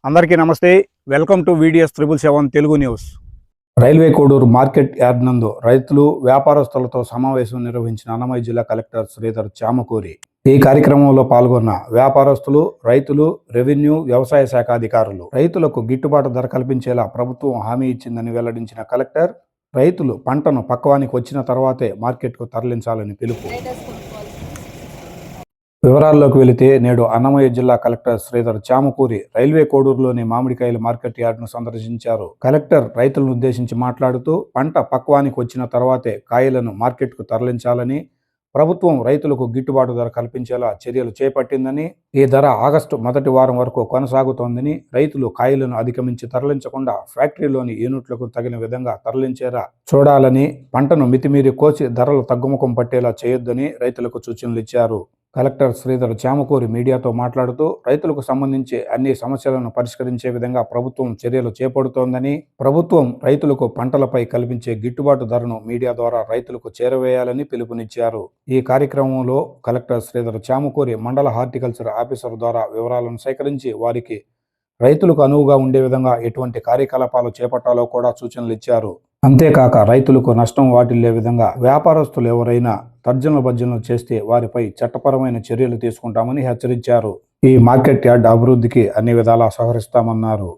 అందరికీ నమస్తే. Welcome to VDS 777 Telugu news. Railway Koduru market yard నందు రైతులు వ్యాపారస్తులతో సమావేశం నిర్వహించిన అన్నమయ్య జిల్లా కలెక్టర్ శ్రీధర్ చామకూరి. ఈ కార్యక్రమంలో పాల్గొన్న వ్యాపారస్తులు, రైతులు, రెవెన్యూ, వ్యవసాయ శాఖ అధికారులు రైతులకు గిట్టుబాటు ధర కల్పించేలా ప్రభుత్వం హామీ ఇచ్చిందని వెల్లడించిన కలెక్టర్ రైతులు పంటను పక్వానికి వచ్చిన తర్వాతే మార్కెట్కు తరలించాలని పిలుపు. వివరాల్లోకి వెళితే నేడు అన్నమయ్య జిల్లా కలెక్టర్ శ్రీధర్ చామకూరి రైల్వే కోడూరులోని మామిడికాయల మార్కెట్ యార్డ్ను సందర్శించారు. కలెక్టర్ రైతులను ఉద్దేశించి మాట్లాడుతూ పంట పక్వానికి వచ్చిన తర్వాతే కాయలను మార్కెట్కు తరలించాలని, ప్రభుత్వం రైతులకు గిట్టుబాటు ధర కల్పించేలా చర్యలు చేపట్టిందని, ఈ ధర ఆగస్టు మొదటి వారం వరకు కొనసాగుతోందని, రైతులు కాయలను అధిగమించి తరలించకుండా ఫ్యాక్టరీలోని యూనిట్లకు తగిన విధంగా తరలించేలా చూడాలని, పంటను మితిమీరి కోసి ధరలు తగ్గుముఖం పట్టేలా చేయొద్దని రైతులకు సూచనలు ఇచ్చారు. కలెక్టర్ శ్రీధర్ చామకూరి మీడియాతో మాట్లాడుతూ రైతులకు సంబంధించి అన్ని సమస్యలను పరిష్కరించే విధంగా ప్రభుత్వం చర్యలు చేపడుతోందని, ప్రభుత్వం రైతులకు పంటలపై కల్పించే గిట్టుబాటు ధరను మీడియా ద్వారా రైతులకు చేరవేయాలని పిలుపునిచ్చారు. ఈ కార్యక్రమంలో కలెక్టర్ శ్రీధర్ చామకూరి మండల హార్టికల్చర్ ఆఫీసర్ ద్వారా వివరాలను సేకరించి వారికి రైతులకు అనువుగా ఉండే విధంగా ఎటువంటి కార్యకలాపాలు చేపట్టాలో కూడా సూచనలు ఇచ్చారు. అంతేకాక రైతులకు నష్టం వాటిల్లే విధంగా వ్యాపారస్తులు ఎవరైనా తర్జనలు భర్జనలు చేస్తే వారిపై చట్టపరమైన చర్యలు తీసుకుంటామని హెచ్చరించారు. ఈ మార్కెట్ యార్డ్ అభివృద్ధికి అన్ని విధాలా సహకరిస్తామన్నారు.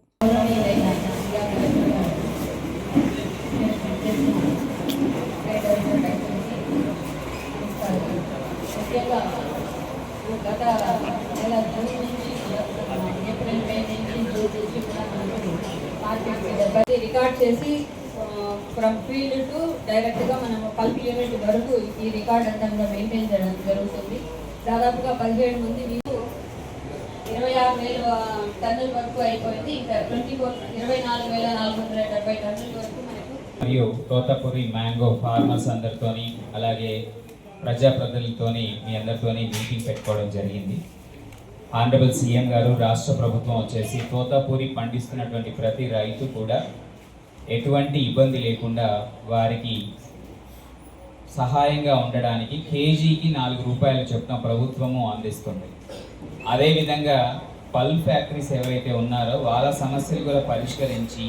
రికార్డ్ చేసి ఫ్రమ్ ఫీల్డ్ టు డైరెక్ట్గా మనం పల్ప్ యూనిట్ వరకు ఈ రికార్డ్ అంతా కూడా మెయింటైన్ చేయడం జరుగుతుంది. దాదాపుగా 17 మంది మీకు 26,000 టన్నుల వరకు అయిపోయింది. ఇంకా 24,470 టన్నుల వరకు మనకు. మరియు తోతాపురి మ్యాంగో ఫార్మర్స్ అందరితోని అలాగే ప్రజాప్రతినిధులతోని మీ అందరితోని మీటింగ్ పెట్టుకోవడం జరిగింది. ఆనరబుల్ సీఎం గారు, రాష్ట్ర ప్రభుత్వం వచ్చేసి తోతాపురి పండిస్తున్నటువంటి ప్రతి రైతు కూడా ఎటువంటి ఇబ్బంది లేకుండా వారికి సహాయంగా ఉండడానికి కేజీకి 4 రూపాయలు చొప్పున ప్రభుత్వము అందిస్తుంది. అదేవిధంగా పల్ప్ ఫ్యాక్టరీస్ ఎవరైతే ఉన్నారో వాళ్ళ సమస్యలు కూడా పరిష్కరించి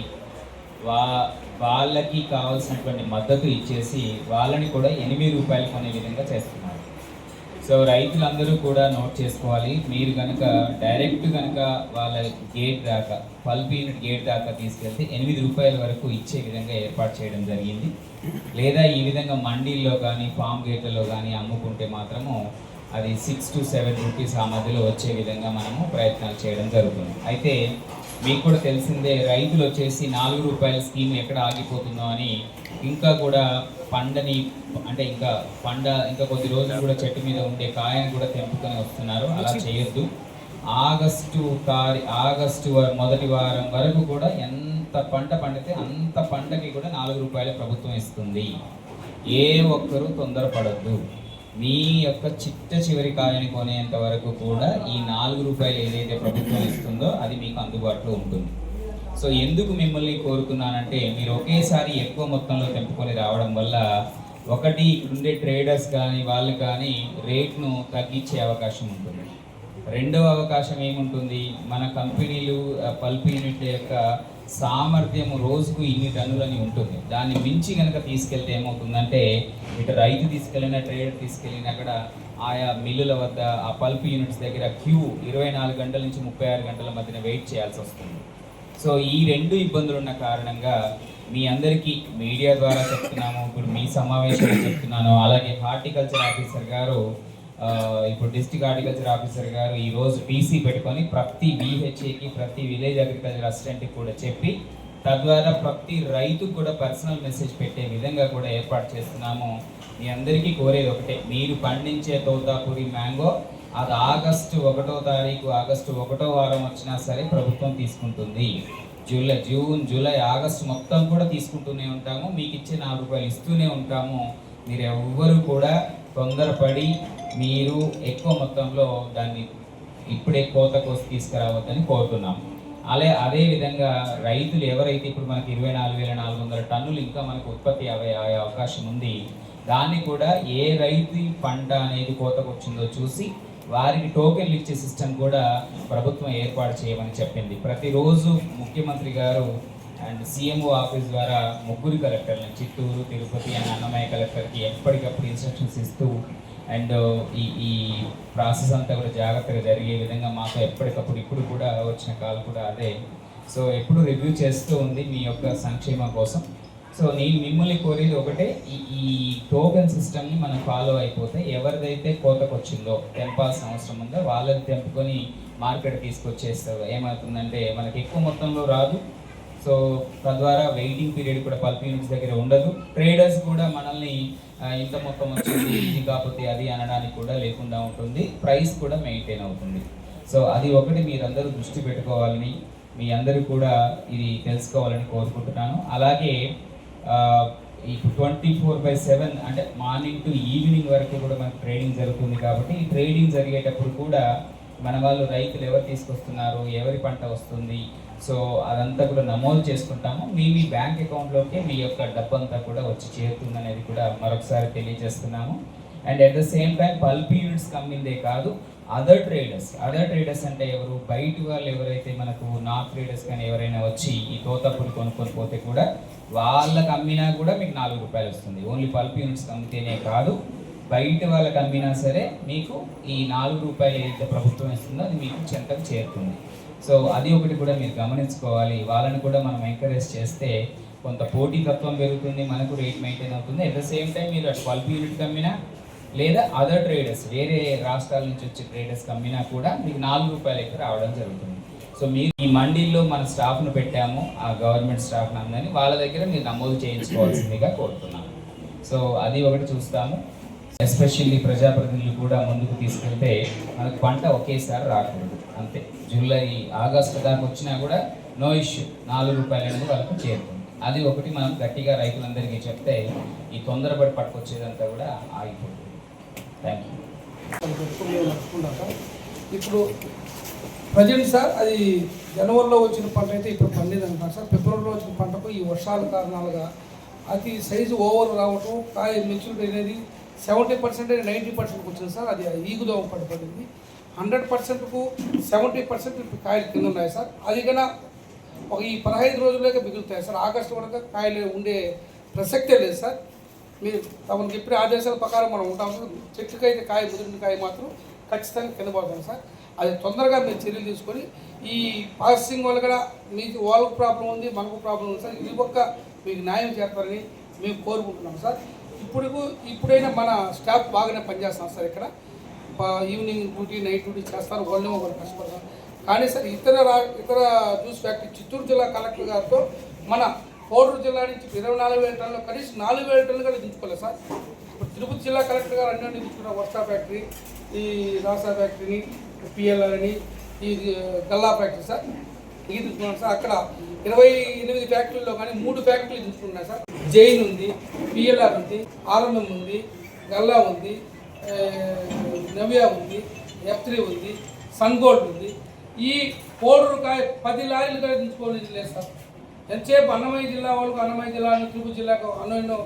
వాళ్ళకి కావాల్సినటువంటి మద్దతు ఇచ్చేసి వాళ్ళని కూడా 8 రూపాయలు కొనే విధంగా చేస్తున్నారు. సో రైతులందరూ కూడా నోట్ చేసుకోవాలి. మీరు కనుక డైరెక్ట్ కనుక వాళ్ళ గేట్ దాకా పల్ప్ యూనిట్ గేట్ దాకా తీసుకెళ్తే 8 రూపాయల వరకు ఇచ్చే విధంగా ఏర్పాటు చేయడం జరిగింది. లేదా ఈ విధంగా మండీల్లో కానీ ఫామ్ గేట్లలో కానీ అమ్ముకుంటే మాత్రము అది 6 to 7 రూపీస్ ఆ మధ్యలో వచ్చే విధంగా మనము ప్రయత్నాలు చేయడం జరుగుతుంది. అయితే మీకు కూడా తెలిసిందే, రైతులు వచ్చేసి 4 రూపాయల స్కీమ్ ఎక్కడ ఆగిపోతుందో అని ఇంకా కూడా పండని అంటే ఇంకా కొద్ది రోజులు కూడా చెట్టు మీద ఉండే కాయను కూడా తెంపుకొని వస్తున్నారు. అలా చేయొద్దు. ఆగస్టు మొదటి వారం వరకు కూడా ఎంత పంట పండితే అంత పంటకి కూడా 4 రూపాయలు ప్రభుత్వం ఇస్తుంది. ఏ ఒక్కరూ తొందరపడద్దు. మీ యొక్క చివరి కాయని కొనేంత వరకు కూడా ఈ 4 రూపాయలు ఏదైతే ప్రభుత్వం ఇస్తుందో అది మీకు అందుబాటులో ఉంటుంది. సో ఎందుకు మిమ్మల్ని కోరుకున్నానంటే, మీరు ఒకేసారి ఎక్కువ మొత్తంలో తెంపుకొని రావడం వల్ల ఒకటి ఇక్కడుండే ట్రేడర్స్ కానీ వాళ్ళు కానీ రేట్ను తగ్గించే అవకాశం ఉంటుంది. రెండవ అవకాశం ఏముంటుంది, మన కంపెనీలు పల్ప్ యూనిట్ల యొక్క సామర్థ్యం రోజుకు ఇన్ని టన్నులని ఉంటుంది. దాన్ని మించి కనుక తీసుకెళ్తే ఏమవుతుందంటే, ఇటు రైతు తీసుకెళ్ళినా ట్రేడర్ తీసుకెళ్ళినా అక్కడ ఆయా మిల్లుల వద్ద ఆ పల్ప్ యూనిట్స్ దగ్గర క్యూ 24 గంటల నుంచి 36 గంటల మధ్యన వెయిట్ చేయాల్సి వస్తుంది. సో ఈ 2 ఇబ్బందులు ఉన్న కారణంగా మీ అందరికీ మీడియా ద్వారా చెప్తున్నాము, ఇప్పుడు మీ సమావేశంలో చెప్తున్నాను. అలాగే హార్టికల్చర్ ఆఫీసర్ గారు, ఇప్పుడు డిస్ట్రిక్ట్ హార్టికల్చర్ ఆఫీసర్ గారు ఈరోజు టీసీ పెట్టుకొని ప్రతి BHAకి ప్రతి విలేజ్ అగ్రికల్చర్ అసిస్టెంట్కి కూడా చెప్పి తద్వారా ప్రతి రైతుకు కూడా పర్సనల్ మెసేజ్ పెట్టే విధంగా కూడా ఏర్పాటు చేస్తున్నాము. మీ అందరికీ కోరేది ఒకటే, మీరు పండించే తోతాపురి మ్యాంగో అది ఆగస్టు 1వ తారీఖు ఆగస్టు 1వ వారం వచ్చినా సరే ప్రభుత్వం తీసుకుంటుంది. జూన్, జూలై, ఆగస్టు మొత్తం కూడా తీసుకుంటూనే ఉంటాము. మీకు ఇచ్చే 4 రూపాయలు ఇస్తూనే ఉంటాము. మీరు ఎవ్వరూ కూడా తొందరపడి మీరు ఎక్కువ మొత్తంలో దాన్ని ఇప్పుడే కోత కోసి తీసుకురావద్దని కోరుతున్నాము. అదేవిధంగా రైతులు ఎవరైతే ఇప్పుడు మనకి 24,400 టన్నులు ఇంకా మనకు ఉత్పత్తి అయ్యే అవకాశం ఉంది, దాన్ని కూడా ఏ రైతు పంట అనేది కోతకు వచ్చిందో చూసి వారికి టోకెన్లు ఇచ్చే సిస్టమ్ కూడా ప్రభుత్వం ఏర్పాటు చేయమని చెప్పింది. ప్రతిరోజు ముఖ్యమంత్రి గారు అండ్ సీఎంఓ ఆఫీస్ ద్వారా 3 కలెక్టర్లను చిత్తూరు, తిరుపతి అండ్ అన్నమయ్య కలెక్టర్కి ఎప్పటికప్పుడు ఇన్స్ట్రక్షన్స్ ఇస్తూ అండ్ ఈ ప్రాసెస్ అంతా కూడా జాగ్రత్తగా జరిగే విధంగా మాకు ఎప్పటికప్పుడు ఇప్పుడు కూడా వచ్చిన కాల్ కూడా అదే. సో ఎప్పుడు రివ్యూ చేస్తూ ఉంది మీ యొక్క సంక్షేమం కోసం. సో నేను మిమ్మల్ని కోరేది ఒకటే, ఈ టోకెన్ సిస్టమ్ని మనం ఫాలో అయిపోతే ఎవరిదైతే కోతకు వచ్చిందో తెంపాల్సిన అవసరం ఉందో వాళ్ళని తెంపుకొని మార్కెట్ తీసుకొచ్చేస్తారు. ఏమవుతుందంటే మనకి ఎక్కువ మొత్తంలో రాదు. సో తద్వారా వెయిటింగ్ పీరియడ్ కూడా పల్ప్ యూనిట్స్ దగ్గర ఉండదు. ట్రేడర్స్ కూడా మనల్ని ఇంత మొత్తం వచ్చింది ఇది కాకపోతే అది అనడానికి కూడా లేకుండా ఉంటుంది. ప్రైస్ కూడా మెయింటైన్ అవుతుంది. సో అది ఒకటి మీరందరూ దృష్టి పెట్టుకోవాలని, మీ అందరూ కూడా ఇది తెలుసుకోవాలని కోరుకుంటున్నాను. అలాగే ఇప్పుడు 24/7 అంటే మార్నింగ్ టు ఈవినింగ్ వరకు కూడా మనకు ట్రేడింగ్ జరుగుతుంది. కాబట్టి ఈ ట్రేడింగ్ జరిగేటప్పుడు కూడా మన వాళ్ళు రైతులు ఎవరు తీసుకొస్తున్నారు, ఎవరి పంట వస్తుంది, సో అదంతా కూడా నమోదు చేసుకుంటాము. మీ బ్యాంక్ అకౌంట్లోకి మీ యొక్క డబ్బంతా కూడా వచ్చి చేరుతుంది అనేది కూడా మరొకసారి తెలియజేస్తున్నాము. And at the same time pulp units కమ్మిందే కాదు, అదర్ ట్రేడర్స్ అంటే ఎవరు, బయట వాళ్ళు ఎవరైతే మనకు నార్త్ ట్రేడర్స్ కానీ ఎవరైనా వచ్చి ఈ తోతపురి కొనుక్కొని పోతే కూడా వాళ్ళకి అమ్మినా కూడా మీకు 4 రూపాయలు వస్తుంది. ఓన్లీ పల్ప్ యూనిట్స్ అమ్మితేనే కాదు, బయట వాళ్ళకి అమ్మినా సరే మీకు ఈ 4 రూపాయలు ఏదైతే ప్రభుత్వం ఇస్తుందో అది మీకు చెంతకు చేరుతుంది. సో అది ఒకటి కూడా మీరు గమనించుకోవాలి. వాళ్ళని కూడా మనం ఎంకరేజ్ చేస్తే కొంత పోటీతత్వం పెరుగుతుంది, మనకు రేట్ మెయింటైన్ అవుతుంది. అట్ ద సేమ్ టైం మీరు అటు పల్ప్ యూనిట్ అమ్మినా లేదా అదర్ ట్రేడర్స్ వేరే రాష్ట్రాల నుంచి వచ్చే ట్రేడర్స్ అమ్మినా కూడా మీకు 4 రూపాయలకి రావడం జరుగుతుంది. సో మీరు ఈ మండీల్లో మన స్టాఫ్ను పెట్టాము, ఆ గవర్నమెంట్ స్టాఫ్ని అందరినీ వాళ్ళ దగ్గర మీరు నమోదు చేయించుకోవాల్సిందిగా కోరుతున్నాను. సో అది ఒకటి చూస్తాము. ఎస్పెషల్లీ ప్రజాప్రతినిధులు కూడా ముందుకు తీసుకెళ్తే మనకు పంట ఒకేసారి రాకూడదు. అంతే, జూలై ఆగస్టు దాకా వచ్చినా కూడా నో ఇష్యూ, 4 రూపాయలు అనేది వాళ్ళకు చేరుతుంది. అది ఒకటి మనం గట్టిగా రైతులందరికీ చెప్తే ఈ తొందరపడి పట్టుకొచ్చేదంతా కూడా ఆగిపోతుంది. Thank you. ఇప్పుడు ప్రజెంట్ సార్ అది జనవరిలో వచ్చిన పంట అయితే ఇప్పుడు పండింది అంటున్నారు సార్. ఫిబ్రవరిలో వచ్చిన పంటకు ఈ వర్షాల కారణాలుగా అతి సైజు ఓవర్ రావటం, కాయ మెచ్యూరిటీ అనేది 70% 90% వచ్చింది సార్. అది ఈగుదోమ పడిపోయింది. 100%కు 70% ఇప్పుడు కాయలు కింద ఉన్నాయి సార్. అది కన్నా ఒక ఈ 15 రోజులకే మిగులుతాయి సార్. ఆగస్టు వరకు కాయలు ఉండే ప్రసక్తే లేదు సార్. మీరు తమకు చెప్పిన ఆదేశాల ప్రకారం మనం ఉంటాం సార్. చెట్టుకైతే కాయ ముదిరిన కాయ మాత్రం ఖచ్చితంగా కింద పడతాం సార్. అది తొందరగా మీరు చర్యలు తీసుకొని ఈ ప్రాసెసింగ్ వల్ల కూడా మీకు వాళ్ళకు ప్రాబ్లం ఉంది, మనకు ప్రాబ్లం ఉంది సార్. ఇది ఒక్క మీకు న్యాయం చేస్తారని మేము కోరుకుంటున్నాం సార్. ఇప్పుడైనా మన స్టాఫ్ బాగానే పనిచేస్తున్నాం సార్. ఇక్కడ ఈవినింగ్ డ్యూటీ, నైట్ డ్యూటీ చేస్తారు, వాళ్ళేమో ఒకరు కష్టపడతారు. కానీ సార్ ఇతర జ్యూస్ ఫ్యాక్టరీ చిత్తూరు జిల్లా కలెక్టర్ గారితో మన కోడూరు జిల్లా నుంచి 24,000 టన్నులు కనీసం 4,000 టన్నులు కూడా దించుకోలేదు సార్. ఇప్పుడు తిరుపతి జిల్లా కలెక్టర్ గారు అన్నీ దించుకున్న వర్షా ఫ్యాక్టరీ, ఈ రాసా ఫ్యాక్టరీని, పిఎల్ఆర్ అని, ఈ గల్లా ఫ్యాక్టరీ సార్ ఇది దించుకున్నాను సార్. అక్కడ 28 ఫ్యాక్టరీల్లో కానీ 3 ఫ్యాక్టరీలు దించుకున్నాయి సార్. జైన్ ఉంది, పిఎల్ఆర్ ఉంది, ఆర్ఎంఎం ఉంది, గల్లా ఉంది, నవ్యా ఉంది, F3 ఉంది, సన్ గోల్డ్ ఉంది. ఈ కోడూరు కాయ 10 లారీలు కూడా దించుకోలేదు లేదు సార్. ఎంతసేపు అన్నమయ్య జిల్లా వాళ్ళకు, అన్నమయ్య జిల్లా తిరుపతి జిల్లాకు ఎన్నో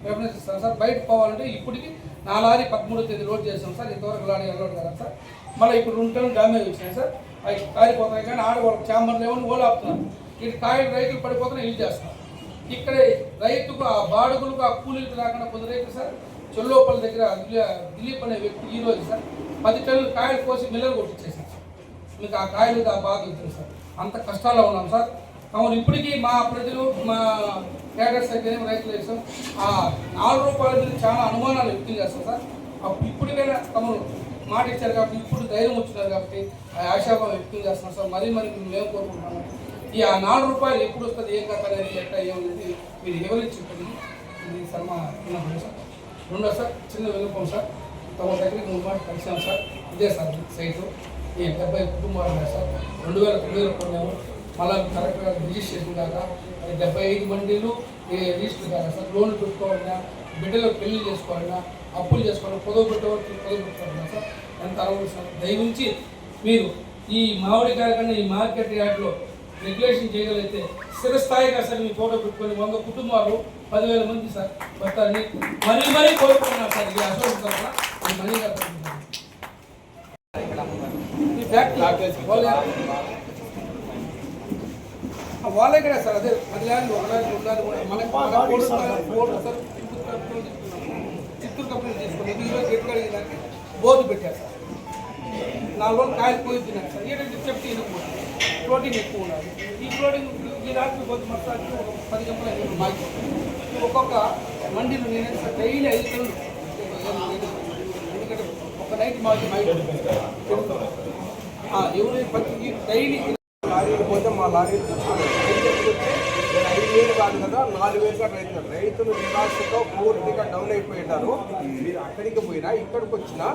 రెఫరెన్స్ ఇస్తాను సార్. బయట పోవాలంటే ఇప్పటికి 4 లారీ 13వ తేదీ లోడ్ చేస్తాం సార్. ఇంతవరకు లారీ అలవాటు కదా సార్. మళ్ళీ ఇప్పుడు 2 టన్నులు డ్యామేజ్ వచ్చినాయి సార్. అవి కాలిపోతాయి కానీ ఆడవాళ్ళకి ఛాంబర్లు ఏమని ఓళ్ళు ఆపుతున్నారు. ఇటు కాయలు రైతులు పడిపోతున్నాయి, ఇల్లు చేస్తున్నారు. ఇక్కడ రైతుకు ఆ బాడుగులకు ఆ కూలీలకు రాకుండా కొందరు రైతులు సార్ చెల్లోపల్లి దగ్గర దిలీప్ అనే వ్యక్తి ఈరోజు సార్ 10 టన్నులు కాయలు కోసి మిల్లలు కొట్టించేసారు సార్. మీకు ఆ కాయలు ఆ బాధ ఉంటుంది సార్. అంత కష్టాల్లో ఉన్నాం సార్. కావున ఇప్పటికీ మా ప్రజలు, మా కేడర్స్ అయితే రైతులు వేసాం ఆ 4 రూపాయల మీద చాలా అనుమానాలు వ్యక్తం చేస్తాం సార్. ఇప్పటికైనా తమను మాట ఇచ్చారు కాబట్టి ఇప్పుడు ధైర్యం వచ్చినారు కాబట్టి ఆ ఆశాభావం వ్యక్తం చేస్తున్నాం సార్. మరీ మేము కోరుకుంటున్నాము. ఈ ఆ 4 రూపాయలు ఎప్పుడు వస్తుంది, ఏం కథ అనేది ఎట్లా ఏమనేది మీరు వివరించి ఉంటుంది. ఇది సార్ మా చిన్న సార్. రెండో సార్ చిన్న విన్నపం సార్. తమ దగ్గరికి 3 మాట కలిసాం సార్. ఇదే సార్ సైటు. ఈ 70 కుటుంబాలు ఉన్నాయి సార్. 2009లో కొన్నాము. మళ్ళీ కరెక్ట్గా రిజిస్ట్రేషన్ కాక 75 మండీలు రిజిస్టర్ కాక సార్. లోన్లు పెట్టుకోవాలన్నా, బిడ్డలు పెళ్లి చేసుకోవాలన్నా, అప్పులు చేసుకోవాలన్నా, పొదవు పెట్టుకోవాలన్నా సార్ ఎంత అరవదు సార్. దయవుంచి మీరు ఈ మామిడికాయ కన్నా ఈ మార్కెట్ యార్డ్లో రెగ్యులేషన్ చేయగలిగితే స్థిరస్థాయిగా సార్ మీ ఫోటో పెట్టుకొని 100 కుటుంబాలు 10,000 మంది సార్ వస్తారని మరీ కోరుకుంటున్నారు సార్. ఇది అసలు మనీ వాళ్ళే కదా సార్, అదే 10 ల్యాండ్ 1 ల్యాండ్ 2 ల్యాండ్ మనకి సార్ చిత్తూరు కంపెనీ తీసుకుని ఈరోజు గెట్ కడిగేదానికి బోర్డు పెట్టారు సార్. 4 రోజులు కాయలు పోయి తిన్నారు సార్. ఏంటంటే చెప్తే ఇవ్వకపోతుంది, ప్రోటీన్ ఎక్కువ ఉండాలి. ఈ ప్రోటీన్ ఈ రాత్రి పోతే మొత్తానికి ఒక 10 గంటల బాగిపోతుంది. ఒక్కొక్క మండీలు నేను సార్ డైలీ 5 టన్నులు, ఎందుకంటే ఒక నైట్ మాకు ఎవరు ప్రతి డైలీ లారీలు పోతే మా లారీలు వచ్చి 5,000 కాదు కదా 4,000గా రైతులు నిరాశతో పూర్తిగా డౌన్ అయిపోయినారు. మీరు అక్కడికి పోయినా ఇక్కడికి వచ్చినా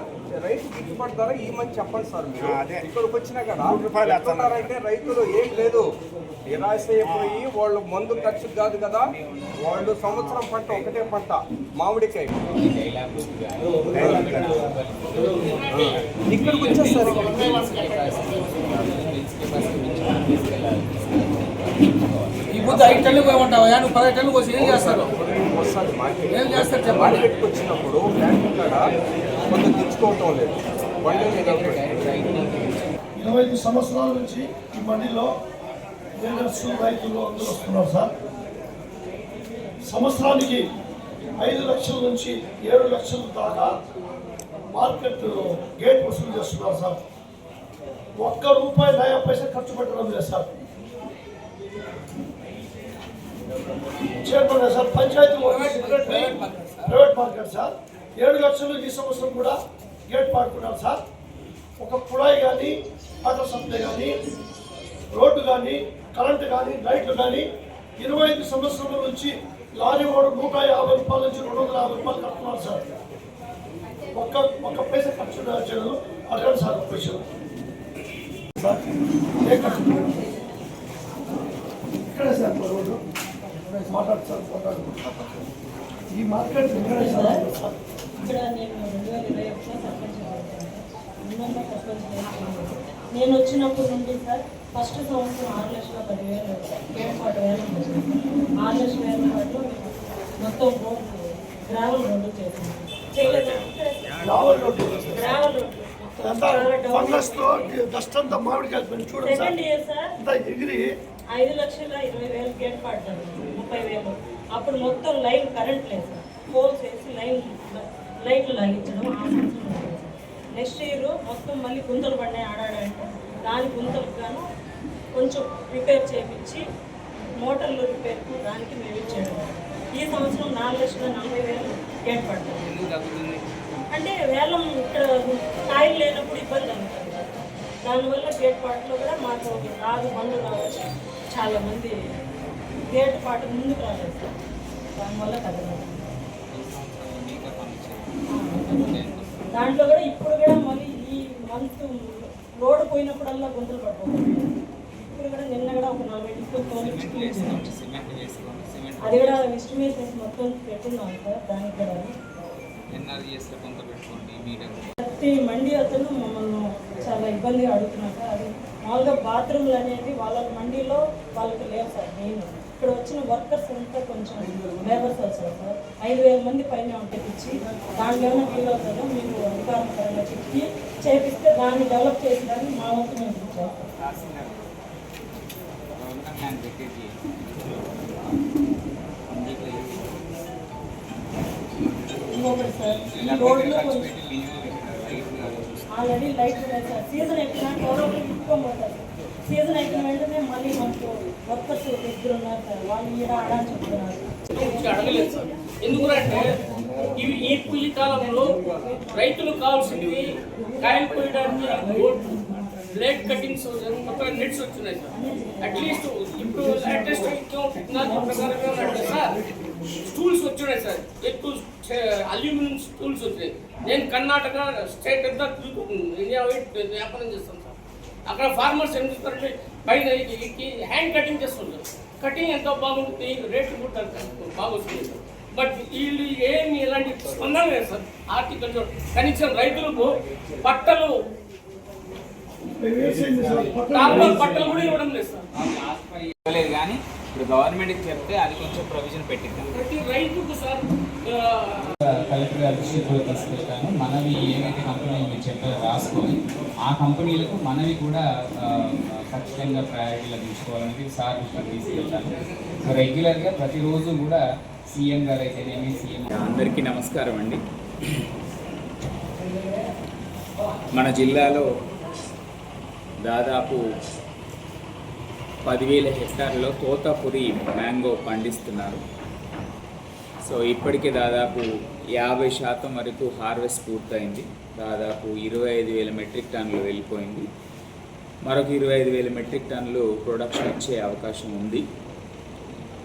రైతు గిట్టుబాటు ధర ఈ మంది చెప్పండి సార్. మీరు ఇక్కడికి వచ్చినా కదా అంటే రైతులు ఏం లేదు నిరాశ అయిపోయి వాళ్ళు మందు ఖర్చు కాదు కదా, వాళ్ళు సంవత్సరం పంట ఒకటే పంట మామిడికాయ ఇక్కడికి వచ్చేస్తారు. ఈ బుద్ధి 5 టన్నులు పోయమంటావా? నువ్వు 10 టన్నులు కోసి ఏం చేస్తారు? ఏం చేస్తారు చెప్పండి. మార్కెట్కి వచ్చినప్పుడు బ్యాంక్ కాడ కొంచెం తెచ్చుకోవటం లేదు. 25 సంవత్సరాల నుంచి ఈ మండీలో లీడర్స్ రైతులు అందరూ వస్తున్నారు సార్. సంవత్సరానికి 5 లక్షల నుంచి 7 లక్షల దాకా మార్కెట్ గేట్ వసూలు చేస్తున్నారు సార్. ₹1 నయా పైసా ఖర్చు పెట్టడం లేదు sir. Chairman sir panchayat private market sir. 7 లక్షలు ఈ సంవత్సరం కూడా గేట్ పాడుకున్నారు సార్. ఒక కుళాయి కానీ వాటర్ సప్లై కానీ రోడ్డు కానీ కరెంటు కానీ లైట్లు కానీ 25 సంవత్సరాల నుంచి లారీ వాడు ₹150 నుంచి ₹250 కడుతున్నారు సార్. ఒక్క పైసా ఖర్చు చేయడం అడగండి సార్. ఒక విషయం సార్ ఏ ఖర్చు ఇక్కడే సార్ రోడ్డు మాట్లాడుతారు. ఈ మార్కెట్ ఇక్కడే సార్. ఇక్కడ నేను 2021 సర్పంచ్ సర్పంచ్ నేను వచ్చినప్పటి నుండి సార్ ఫస్ట్ సంవత్సరం 6,10,000 ఏర్పాటు ఉంది. 6,00,000 రూపాయలు మొత్తం రోడ్డు గ్రావెల్ రోడ్డు చేసింది. సెకండ్ ఇయర్ సార్ 5,20,000 గేట్ పడ్డారు 30,000. అప్పుడు మొత్తం లైన్ కరెంట్ లేదు సార్. పోల్స్ వేసి లైట్లు లాగించడం ఆ సంవత్సరం. నెక్స్ట్ ఇయర్ మొత్తం మళ్ళీ గుంతలు పడినాయి ఆడాడంటే దాని గుంతలకు గాను కొంచెం రిపేర్ చేయించి మోటార్లు రిపేర్కు దానికి మేము ఇచ్చేయడం. ఈ సంవత్సరం 4,40,000 గేట్ పడ్డారు. అంటే వేలం ఇక్కడ కాయలు లేనప్పుడు ఇబ్బంది అవుతుంది. దానివల్ల గేట్ పాటలో కూడా మాకు బండ్లు రావచ్చు. చాలామంది గేట్ పాట ముందుకు రాలేదు సార్. దానివల్ల కదలదు. దాంట్లో కూడా ఇప్పుడు కూడా మళ్ళీ ఈ మంత్ లోడ్ పోయినప్పుడల్లా గుంతలు పడిపోతుంది. ఇప్పుడు కూడా నిన్న కూడా ఒక 40 టిప్పులు అది కూడా ఎస్టిమేషన్స్ మొత్తం పెట్టున్నాం సార్. దానికి కూడా ప్రతి మండీ అతను మమ్మల్ని చాలా ఇబ్బందిగా అడుగుతున్నారు సార్. అది మామూలుగా బాత్రూమ్లు అనేది వాళ్ళ మండీలో వాళ్ళకి లేవు సార్. మెయిన్ ఇక్కడ వచ్చిన వర్కర్స్ అంతా కొంచెం లేబర్స్ వచ్చారు సార్. 5,000 మంది పైన ఉంటేపించి దాంట్లో ఏమైనా ఫీల్ అవుతారో మీరు అధికారం పరంగా చెప్పి చేపిస్తే దాన్ని డెవలప్ చేసేదాన్ని మా వంతు మేము చేస్తాం. ఇంకొకటి సార్ ఈ రోడ్లో కొంచెం ఆల్రెడీ లైట్లు ఉన్నాయి సార్. సీజన్ అయిపోయినా గౌరవం ఇప్పుకోబోతారు. సీజన్ అయిపోయిన వెంటనే మళ్ళీ మనకు వర్కర్స్ దగ్గర ఉన్నారు సార్. వాళ్ళు ఈడ ఆడ అని చెప్తున్నారు. అడగలేదు సార్. ఎందుకంటే ఈ కాలంలో రైతులకు కావాల్సింది కాయలు పోయడానికి బ్లేడ్ కటింగ్స్ మొత్తం నెట్స్ వచ్చినాయి సార్. అట్లీస్ట్ ఇప్పుడు లేటెస్ట్ టెక్నాలజీ ప్రకారం ఏమంటే సార్ స్టూల్స్ వచ్చినాయి సార్. ఎక్కువ అల్యూమినియం స్టూల్స్ వచ్చినాయి. నేను కర్ణాటక స్టేట్ అంతా ఇండియా వైట్ వ్యాపారం చేస్తాను సార్. అక్కడ ఫార్మర్స్ ఏం చేస్తారంటే పైన హ్యాండ్ కటింగ్ చేస్తుంటారు. కటింగ్ ఎంతో బాగుంటుంది, రేట్లు కూడా బాగా వస్తుంది సార్. బట్ వీళ్ళు ఏమి ఎలాంటి స్పందన లేదు సార్. హార్టికల్చర్ కనీసం రైతులకు బట్టలు నార్మల్ బట్టలు కూడా ఇవ్వడం లేదు సార్. ఇవ్వలేదు, కానీ ఇప్పుడు గవర్నమెంట్కి చెప్తే అది కొంచెం ప్రొవిజన్ పెట్టిద్దాం. ప్రతి రైతుకు సార్ కలెక్టర్ గారి దృష్టికి కూడా తీసుకెళ్తాను. మనవి ఏవైతే కంపెనీలు మీరు చెప్పారో రాసుకొని ఆ కంపెనీలకు మనవి కూడా ఖచ్చితంగా ప్రయారిటీలో తీసుకోవాలనేది సార్ దృష్టికి తీసుకెళ్తాను. సో రెగ్యులర్గా ప్రతిరోజు కూడా సీఎం గారు అయితేనేమి సీఎం. అందరికీ నమస్కారం అండి. మన జిల్లాలో దాదాపు 10,000 హెక్టార్లలో తోతాపురి మ్యాంగో పండిస్తున్నారు. సో ఇప్పటికే దాదాపు 50% వరకు హార్వెస్ట్ పూర్తయింది. దాదాపు 25,000 మెట్రిక్ టన్నులు వెళ్ళిపోయింది. మరొక 25,000 మెట్రిక్ టన్నులు ప్రొడక్షన్ వచ్చే అవకాశం ఉంది.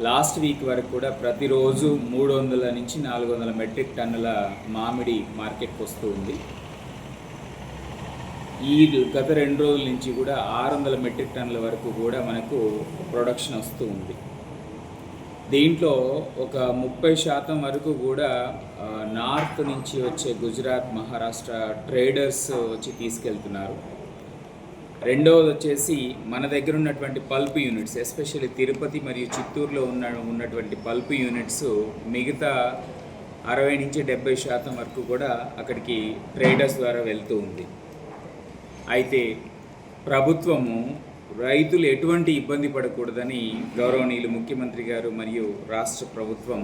లాస్ట్ వీక్ వరకు కూడా ప్రతిరోజు 300 నుంచి 400 మెట్రిక్ టన్నుల మామిడి మార్కెట్కి వస్తూ ఉంది. ఈ గత 2 రోజుల నుంచి కూడా 600 మెట్రిక్ టన్నుల వరకు కూడా మనకు ప్రొడక్షన్ వస్తూ ఉంది. దీంట్లో ఒక 30% వరకు కూడా నార్త్ నుంచి వచ్చే గుజరాత్, మహారాష్ట్ర ట్రేడర్స్ వచ్చి తీసుకెళ్తున్నారు. రెండవది వచ్చేసి మన దగ్గర ఉన్నటువంటి పల్ప్ యూనిట్స్, ఎస్పెషల్లీ తిరుపతి మరియు చిత్తూరులో ఉన్నటువంటి పల్ప్ యూనిట్స్ మిగతా 60 నుంచి 70% వరకు కూడా అక్కడికి ట్రేడర్స్ ద్వారా వెళ్తూ ఉంది. అయితే ప్రభుత్వము రైతులు ఎటువంటి ఇబ్బంది పడకూడదని గౌరవనీయులు ముఖ్యమంత్రి గారు మరియు రాష్ట్ర ప్రభుత్వం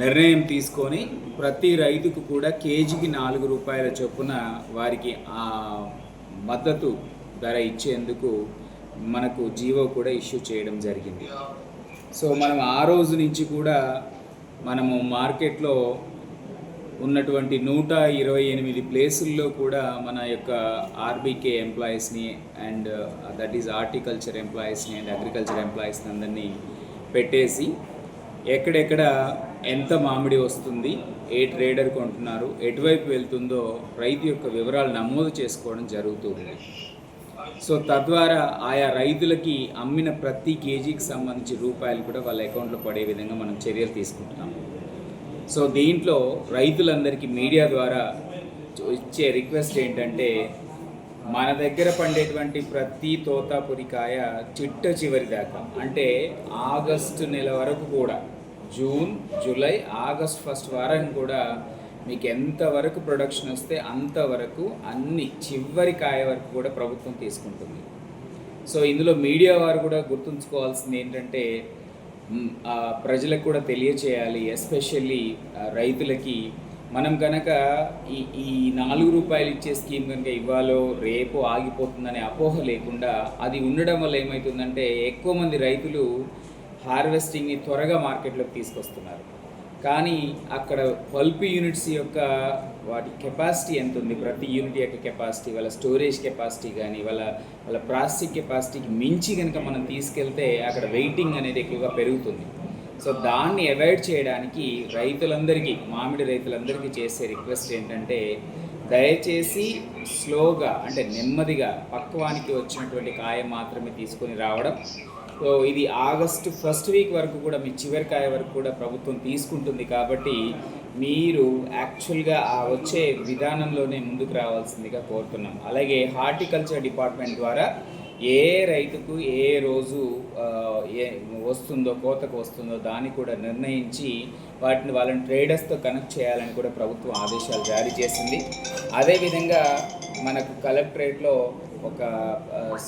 నిర్ణయం తీసుకొని ప్రతి రైతుకు కూడా కేజీకి 4 రూపాయల చొప్పున వారికి ఆ మద్దతు ధర ఇచ్చేందుకు మనకు జీవో కూడా ఇష్యూ చేయడం జరిగింది. సో మనం ఆ రోజు నుంచి కూడా మనము మార్కెట్లో ఉన్నటువంటి 128 ప్లేసుల్లో కూడా మన యొక్క ఆర్బీకే ఎంప్లాయీస్ని అండ్ దట్ ఈజ్ హార్టికల్చర్ ఎంప్లాయీస్ని అండ్ అగ్రికల్చర్ ఎంప్లాయీస్ని అందరినీ పెట్టేసి ఎక్కడెక్కడ ఎంత మామిడి వస్తుంది, ఏ ట్రేడర్ కొంటున్నారు, ఎటువైపు వెళ్తుందో రైతు యొక్క వివరాలు నమోదు చేసుకోవడం జరుగుతుంది. సో తద్వారా ఆయా రైతులకి అమ్మిన ప్రతి కేజీకి సంబంధించి రూపాయలు కూడా వాళ్ళ అకౌంట్లో పడే విధంగా మనం చర్యలు తీసుకుంటున్నాం. సో దీంట్లో రైతులందరికీ మీడియా ద్వారా ఇచ్చే రిక్వెస్ట్ ఏంటంటే, మన దగ్గర పండేటువంటి ప్రతి తోతాపురికాయ చిట్ట చివరి దాకా, అంటే ఆగస్టు నెల వరకు కూడా, జూన్, జూలై, ఆగస్ట్ ఫస్ట్ వారం కూడా మీకు ఎంతవరకు ప్రొడక్షన్ వస్తే అంతవరకు అన్ని చివరి కాయ వరకు కూడా ప్రభుత్వం తీసుకుంటుంది. సో ఇందులో మీడియా వారు కూడా గుర్తుంచుకోవాల్సింది ఏంటంటే, ప్రజలకు కూడా తెలియచేయాలి, ఎస్పెషల్లీ రైతులకి. మనం కనుక ఈ 4 రూపాయలు ఇచ్చే స్కీమ్ కనుక ఇవ్వాలో రేపు ఆగిపోతుందనే అపోహ లేకుండా, అది ఉండడం వల్ల ఏమవుతుందంటే ఎక్కువ మంది రైతులు హార్వెస్టింగ్ని త్వరగా మార్కెట్లోకి తీసుకొస్తున్నారు. కానీ అక్కడ పల్ప్ యూనిట్స్ యొక్క వాటి కెపాసిటీ ఎంత ఉంది, ప్రతి యూనిట్ యొక్క కెపాసిటీ, వాళ్ళ స్టోరేజ్ కెపాసిటీ కానీ వాళ్ళ ప్రాసెసింగ్ కెపాసిటీకి మించి కనుక మనం తీసుకెళ్తే అక్కడ వెయిటింగ్ అనేది ఎక్కువగా పెరుగుతుంది. సో దాన్ని అవాయిడ్ చేయడానికి రైతులందరికీ, మామిడి రైతులందరికీ చేసే రిక్వెస్ట్ ఏంటంటే, దయచేసి స్లోగా, అంటే నెమ్మదిగా పక్వానికి వచ్చినటువంటి కాయ మాత్రమే తీసుకొని రావడం. సో ఇది ఆగస్టు ఫస్ట్ వీక్ వరకు కూడా, మీ చివరి కాయ వరకు కూడా ప్రభుత్వం తీసుకుంటుంది. కాబట్టి మీరు యాక్చువల్గా ఆ వచ్చే విధానంలోనే ముందుకు రావాల్సిందిగా కోరుతున్నాం. అలాగే హార్టికల్చర్ డిపార్ట్మెంట్ ద్వారా ఏ రైతుకు ఏ రోజు వస్తుందో, కోతకు వస్తుందో దాన్ని కూడా నిర్ణయించి వాళ్ళని ట్రేడర్స్తో కనెక్ట్ చేయాలని కూడా ప్రభుత్వం ఆదేశాలు జారీ చేసింది. అదేవిధంగా మనకు కలెక్టరేట్లో ఒక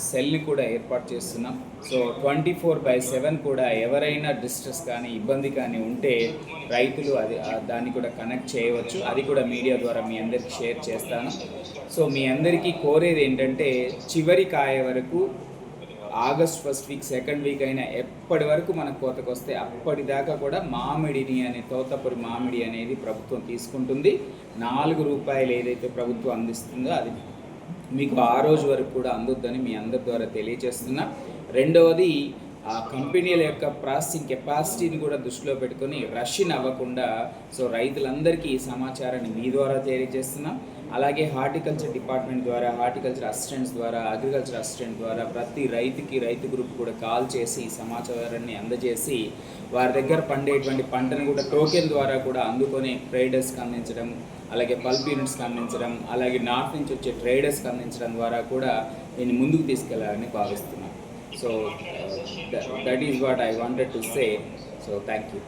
సెల్ని కూడా ఏర్పాటు చేస్తున్నాం. సో 24/7 కూడా ఎవరైనా డిస్ట్రెస్ కానీ ఇబ్బంది కానీ ఉంటే రైతులు దాన్ని కూడా కనెక్ట్ చేయవచ్చు. అది కూడా మీడియా ద్వారా మీ అందరికీ షేర్ చేస్తాను. సో మీ అందరికీ కోరేది ఏంటంటే, చివరి కాయ వరకు August first week, second week అయినా ఎప్పటి వరకు మనకు కోతకు వస్తే అప్పటిదాకా కూడా మామిడిని తోతాపురి మామిడి అనేది ప్రభుత్వం తీసుకుంటుంది. 4 రూపాయలు ఏదైతే ప్రభుత్వం అందిస్తుందో అది మీకు ఆ రోజు వరకు కూడా అందొద్దని మీ అందరి ద్వారా తెలియజేస్తున్నా. రెండవది, ఆ కంపెనీల యొక్క ప్రాసెసింగ్ కెపాసిటీని కూడా దృష్టిలో పెట్టుకొని రష్ని అవ్వకుండా సో రైతులందరికీ ఈ సమాచారాన్ని మీ ద్వారా తెలియజేస్తున్నాం. అలాగే హార్టికల్చర్ డిపార్ట్మెంట్ ద్వారా, హార్టికల్చర్ అసిస్టెంట్స్ ద్వారా, అగ్రికల్చర్ అసిస్టెంట్ ద్వారా ప్రతి రైతు గ్రూప్ కూడా కాల్ చేసి ఈ సమాచారాన్ని అందజేసి వారి దగ్గర పండేటువంటి పంటను కూడా టోకెన్ ద్వారా కూడా అందుకొని ట్రేడర్స్కి అందించడం, అలాగే పల్ప్ యూనిట్స్కి అందించడం, అలాగే నార్త్ నుంచి వచ్చే ట్రేడర్స్కి అందించడం ద్వారా కూడా దీన్ని ముందుకు తీసుకెళ్లాలని భావిస్తున్నాం. So that is what I wanted to say. So thank you.